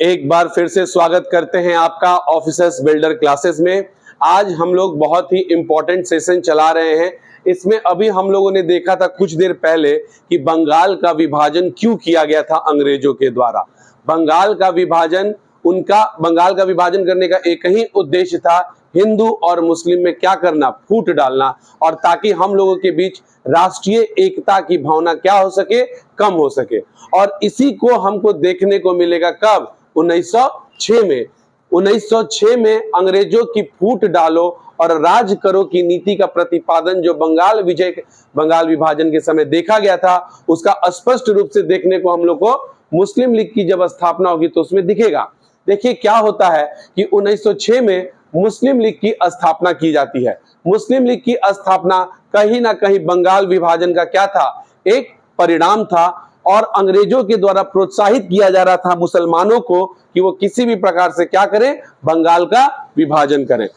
एक बार फिर से स्वागत करते हैं आपका ऑफिसर्स बिल्डर क्लासेस में। आज हम लोग बहुत ही इंपॉर्टेंट सेशन चला रहे हैं। इसमें अभी हम लोगों ने देखा था कुछ देर पहले कि बंगाल का विभाजन क्यों किया गया था अंग्रेजों के द्वारा। बंगाल का विभाजन करने का एक ही उद्देश्य था, हिंदू और मुस्लिम में क्या करना, फूट डालना, और ताकि हम लोगों के बीच राष्ट्रीय एकता की भावना क्या हो सके, कम हो सके। और इसी को हमको देखने को मिलेगा कब, 1906 में। 1906 में अंग्रेजों की फूट डालो और राज करो की नीति का प्रतिपादन जो बंगाल विभाजन के समय देखा गया था, उसका स्पष्ट रूप से देखने को हम लोग को मुस्लिम लीग की जब स्थापना होगी तो उसमें दिखेगा। देखिए क्या होता है कि 1906 में मुस्लिम लीग की स्थापना की जाती है। मुस्लिम लीग की स्थापना कहीं ना कहीं बंगाल विभाजन का क्या था, एक परिणाम था, और अंग्रेजों के द्वारा प्रोत्साहित किया जा रहा था मुसलमानों को कि वो किसी भी प्रकार से क्या करें, बंगाल का विभाजन करें,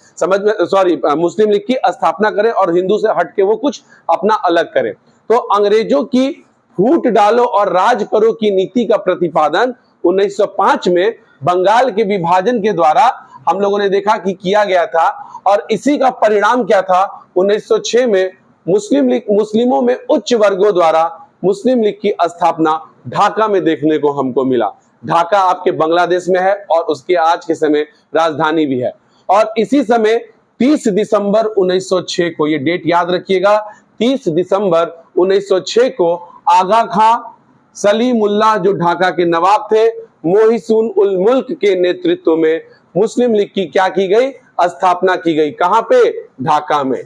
मुस्लिम लीग की स्थापना करें और हिंदू से हटके वो कुछ अपना अलग करें। तो अंग्रेजों की फूट डालो और राज करो की नीति का प्रतिपादन 1905 में बंगाल के विभाजन के द्वारा हम लोगों ने देखा कि किया गया था। और इसी का परिणाम क्या था, 1906 में मुस्लिमों में उच्च वर्गों द्वारा मुस्लिम लीग की स्थापना ढाका में देखने को हमको मिला। ढाका आपके बांग्लादेश में है और उसके आज के समय राजधानी भी है। और इसी समय 30 दिसंबर 1906 को, ये डेट याद रखिएगा, 30 दिसंबर 1906 को आगा खां सलीमुल्लाह जो ढाका के नवाब थे, मोहिसुन उल मुल्क के नेतृत्व में मुस्लिम लीग की क्या की गई, स्थापना की गई। कहां पे, ढाका में।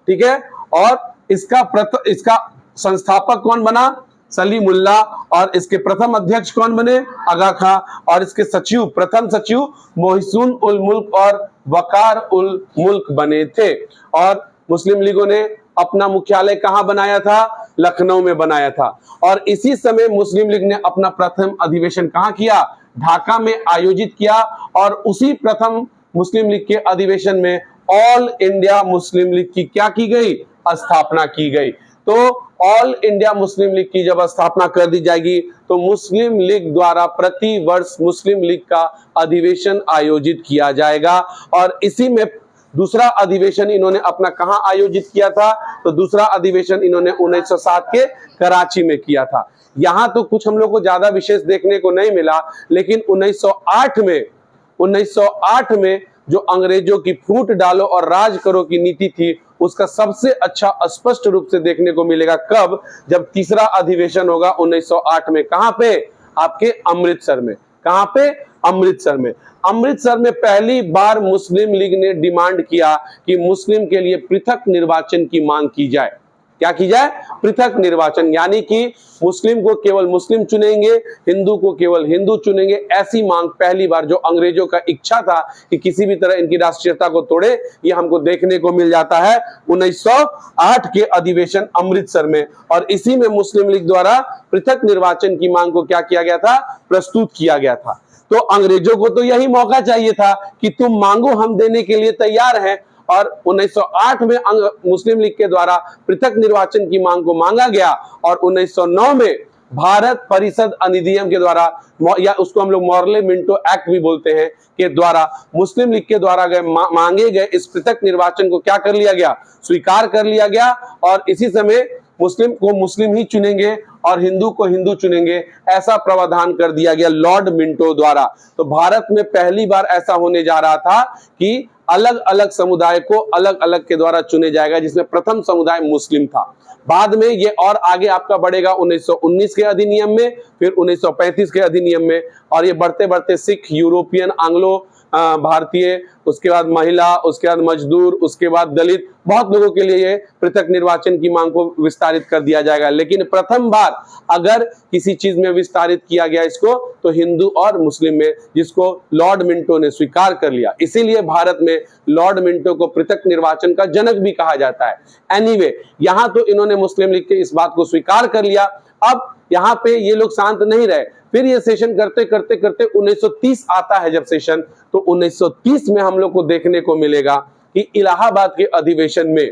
ठीक है। और इसका संस्थापक कौन बना, सलीमुल्लाह, और इसके प्रथम अध्यक्ष कौन बने, आगा खां, और इसके प्रथम सचिव मोहिसुन उल मुल्क और वकार उल मुल्क बने थे। और मुस्लिम लीगों ने अपना मुख्यालय कहां बनाया था, लखनऊ में बनाया था। और इसी समय मुस्लिम लीग ने अपना प्रथम अधिवेशन कहां किया, ढाका में आयोजित किया। और उसी प्रथम मुस्लिम लीग के अधिवेशन में ऑल इंडिया मुस्लिम लीग की क्या की गई, स्थापना की गई। तो ऑल इंडिया मुस्लिम लीग की जब स्थापना कर दी जाएगी तो मुस्लिम लीग द्वारा प्रति वर्ष मुस्लिम लीग का अधिवेशन आयोजित किया जाएगा। और इसी में दूसरा अधिवेशन इन्होंने अपना कहां आयोजित किया था, तो दूसरा अधिवेशन इन्होंने 1907 के कराची में किया था। यहां तो कुछ हम लोग को ज्यादा विशेष देखने को नहीं मिला, लेकिन 1908 में जो अंग्रेजों की फूट डालो और राज करो की नीति थी, उसका सबसे अच्छा स्पष्ट रूप से देखने को मिलेगा कब, जब तीसरा अधिवेशन होगा 1908 में। कहां पे, आपके अमृतसर में। कहां पे, अमृतसर में। अमृतसर में पहली बार मुस्लिम लीग ने डिमांड किया कि मुस्लिम के लिए पृथक निर्वाचन की मांग की जाए। क्या की जाए, पृथक निर्वाचन, यानी कि मुस्लिम को केवल मुस्लिम चुनेंगे, हिंदू को केवल हिंदू चुनेंगे। ऐसी मांग पहली बार, जो अंग्रेजों का इच्छा था कि किसी भी तरह इनकी राष्ट्रीयता को तोड़े, ये हमको देखने को मिल जाता है 1908 के अधिवेशन अमृतसर में। और इसी में मुस्लिम लीग द्वारा पृथक निर्वाचन की मांग को क्या किया गया था, प्रस्तुत किया गया था। तो अंग्रेजों को तो यही मौका चाहिए था कि तुम मांगो, हम देने के लिए तैयार हैं। और 1908 में मुस्लिम लीग के द्वारा पृथक निर्वाचन की मांग को मांगा गया। और 1909 में भारत परिषद अधिनियम के द्वारा, या उसको हम लोग मॉर्ले मिंटो एक्ट भी बोलते हैं, के द्वारा मुस्लिम लीग के द्वारा मांगे गए इस पृथक निर्वाचन को क्या कर लिया गया, स्वीकार कर लिया गया। और इसी समय मुस्लिम को मुस्लिम ही चुनेंगे और हिंदू को हिंदू चुनेंगे, ऐसा प्रावधान कर दिया गया लॉर्ड मिंटो द्वारा। तो भारत में पहली बार ऐसा होने जा रहा था कि अलग अलग समुदाय को अलग अलग के द्वारा चुने जाएगा, जिसमें प्रथम समुदाय मुस्लिम था। बाद में ये और आगे आपका बढ़ेगा 1919 के अधिनियम में, फिर 1935 के अधिनियम में, और ये बढ़ते बढ़ते सिख, यूरोपियन, आंग्लो भारतीय, उसके बाद महिला, उसके बाद मजदूर, उसके बाद दलित, बहुत लोगों के लिए ये पृथक निर्वाचन की मांग को विस्तारित कर दिया जाएगा। लेकिन प्रथम बार अगर किसी चीज में विस्तारित किया गया इसको, तो हिंदू और मुस्लिम में, जिसको लॉर्ड मिंटो ने स्वीकार कर लिया। इसीलिए भारत में लॉर्ड मिंटो को पृथक निर्वाचन का जनक भी कहा जाता है। एनीवे, यहां तो इन्होंने मुस्लिम लीग के इस बात को स्वीकार कर लिया। अब यहाँ पे ये लोग शांत नहीं रहे, फिर ये सेशन करते करते करते 1930 आता है जब सेशन, तो 1930 में हम लोग को देखने को मिलेगा कि इलाहाबाद के अधिवेशन में,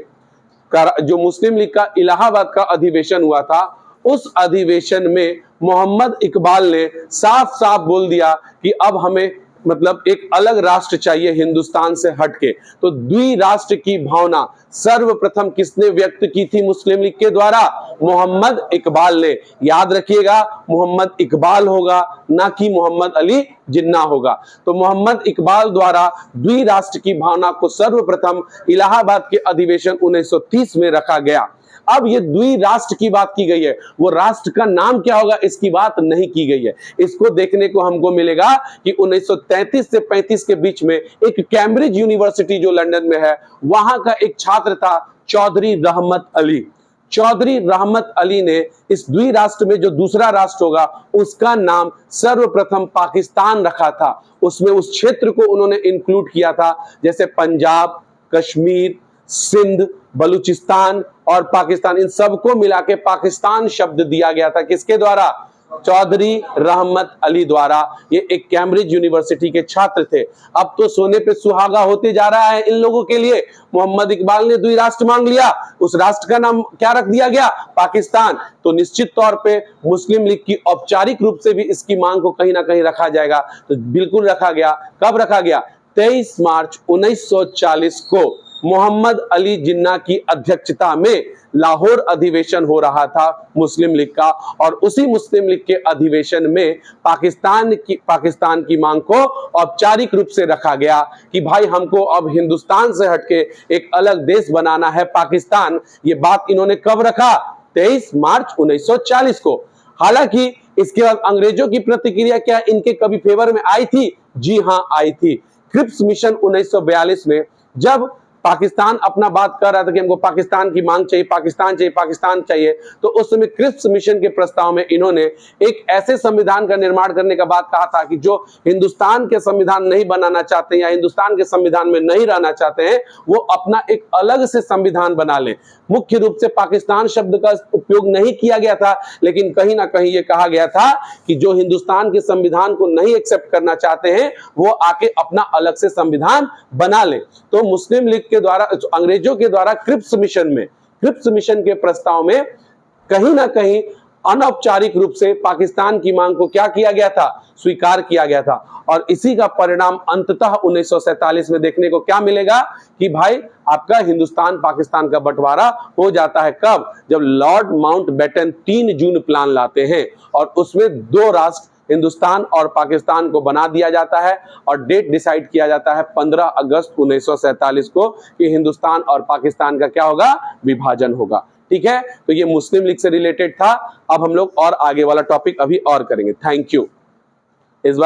जो मुस्लिम लीग का इलाहाबाद का अधिवेशन हुआ था, उस अधिवेशन में मोहम्मद इकबाल ने साफ साफ बोल दिया कि अब हमें मतलब एक अलग राष्ट्र चाहिए हिंदुस्तान से हटके। तो द्विराष्ट्र की भावना सर्वप्रथम किसने व्यक्त की थी मुस्लिम लीग के द्वारा? मोहम्मद इकबाल ने। याद रखिएगा, मोहम्मद इकबाल होगा, ना कि मोहम्मद अली जिन्ना होगा। तो मोहम्मद इकबाल द्वारा द्विराष्ट्र की भावना को सर्वप्रथम इलाहाबाद के अधिवेशन 1930 में रखा गया। अब ये द्विराष्ट्र की बात की गई है, वो राष्ट्र का नाम क्या होगा इसकी बात नहीं की गई है। इसको देखने को हमको मिलेगा कि 1933 से 35 के बीच में एक कैम्ब्रिज यूनिवर्सिटी जो लंदन में है, वहां का एक छात्र था चौधरी रहमत अली। चौधरी रहमत अली ने इस द्विराष्ट्र में जो दूसरा राष्ट्र होगा उसका नाम सर्वप्रथम पाकिस्तान रखा था। उसमें उस क्षेत्र को उन्होंने इंक्लूड किया था, जैसे पंजाब, कश्मीर, सिंध, बलूचिस्तान और पाकिस्तान, इन सबको मिला के पाकिस्तान शब्द दिया गया था। किसके द्वारा? चौधरी रहमत अली द्वारा। ये एक कैम्ब्रिज यूनिवर्सिटी के छात्र थे। अब तो सोने पे सुहागा होते जा रहा है इन लोगों के लिए। मोहम्मद इकबाल ने द्विराष्ट्र मांग लिया, उस राष्ट्र का नाम क्या रख दिया गया? पाकिस्तान। तो निश्चित तौर पे मुस्लिम लीग की औपचारिक रूप से भी इसकी मांग को कहीं ना कहीं रखा जाएगा। तो बिल्कुल रखा गया। कब रखा गया? 23 मार्च 1940 को मोहम्मद अली जिन्ना की अध्यक्षता में लाहौर अधिवेशन हो रहा था मुस्लिम लीग का, और उसी मुस्लिम लीग के अधिवेशन में पाकिस्तान की मांग को औपचारिक रूप से रखा गया कि भाई हमको अब हिंदुस्तान से हटके एक अलग देश बनाना है, पाकिस्तान। ये बात इन्होंने कब रखा? 23 मार्च 1940 को। हालांकि इसके बाद अंग्रेजों की प्रतिक्रिया क्या इनके कभी फेवर में आई थी? जी हां, आई थी। क्रिप्स मिशन 1942 में जब पाकिस्तान अपना बात कर रहा था कि हमको पाकिस्तान की मांग चाहिए, पाकिस्तान चाहिए, पाकिस्तान चाहिए, तो उस समय क्रिप्स मिशन के प्रस्ताव में इन्होंने एक ऐसे संविधान का निर्माण करने का बात कहा था कि जो हिंदुस्तान के संविधान नहीं बनाना चाहते या हिंदुस्तान के संविधान में नहीं रहना चाहते हैं, वो अपना एक अलग से संविधान बना लें। मुख्य रूप से पाकिस्तान शब्द का उपयोग नहीं किया गया था, लेकिन कहीं ना कहीं ये कहा गया था कि जो हिंदुस्तान के संविधान को नहीं एक्सेप्ट करना चाहते हैं वो आके अपना अलग से संविधान बना ले। तो मुस्लिम लीग के द्वारा, अंग्रेजों के द्वारा क्रिप्स मिशन के प्रस्ताव में कहीं ना कहीं अनौपचारिक रूप से पाकिस्तान की मांग को क्या किया गया था? स्वीकार किया गया था। और इसी का परिणाम अंततः 1947 में देखने को क्या मिलेगा कि भाई आपका हिंदुस्तान पाकिस्तान का बंटवारा हो जाता है। कब? जब लॉर्ड माउंटबेटन 3 जून प्लान लाते हैं और उसमें 2 राष्ट्र हिंदुस्तान और पाकिस्तान को बना दिया जाता है, और डेट डिसाइड किया जाता है 15 अगस्त 1947 को कि हिंदुस्तान और पाकिस्तान का क्या होगा? विभाजन होगा। ठीक है, तो ये मुस्लिम लीग से रिलेटेड था। अब हम लोग और आगे वाला टॉपिक अभी और करेंगे। Thank you. इस बार